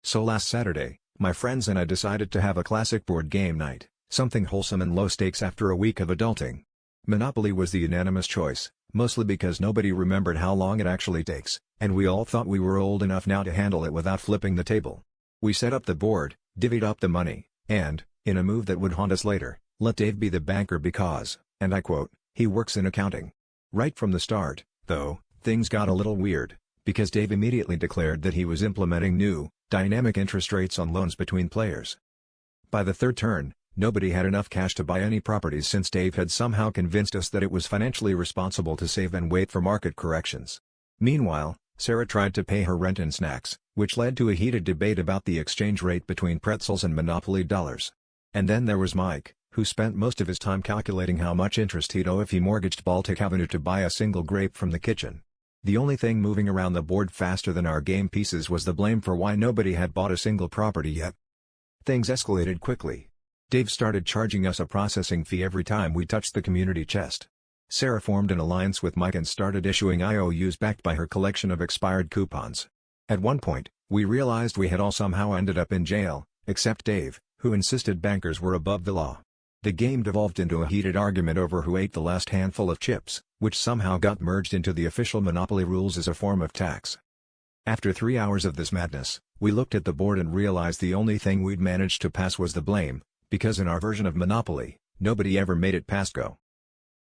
So last Saturday, my friends and I decided to have a classic board game night, something wholesome and low stakes after a week of adulting. Monopoly was the unanimous choice, mostly because nobody remembered how long it actually takes, and we all thought we were old enough now to handle it without flipping the table. We set up the board, divvied up the money, and, in a move that would haunt us later, let Dave be the banker because, and I quote, he works in accounting. Right from the start, though, things got a little weird, because Dave immediately declared that he was implementing new, dynamic interest rates on loans between players. By the third turn, nobody had enough cash to buy any properties since Dave had somehow convinced us that it was financially responsible to save and wait for market corrections. Meanwhile, Sarah tried to pay her rent in snacks, which led to a heated debate about the exchange rate between pretzels and Monopoly dollars. And then there was Mike, who spent most of his time calculating how much interest he'd owe if he mortgaged Baltic Avenue to buy a single grape from the kitchen. The only thing moving around the board faster than our game pieces was the blame for why nobody had bought a single property yet. Things escalated quickly. Dave started charging us a processing fee every time we touched the community chest. Sarah formed an alliance with Mike and started issuing IOUs backed by her collection of expired coupons. At one point, we realized we had all somehow ended up in jail, except Dave, who insisted bankers were above the law. The game devolved into a heated argument over who ate the last handful of chips, which somehow got merged into the official Monopoly rules as a form of tax. After 3 hours of this madness, we looked at the board and realized the only thing we'd managed to pass was the blame, because in our version of Monopoly, nobody ever made it past go.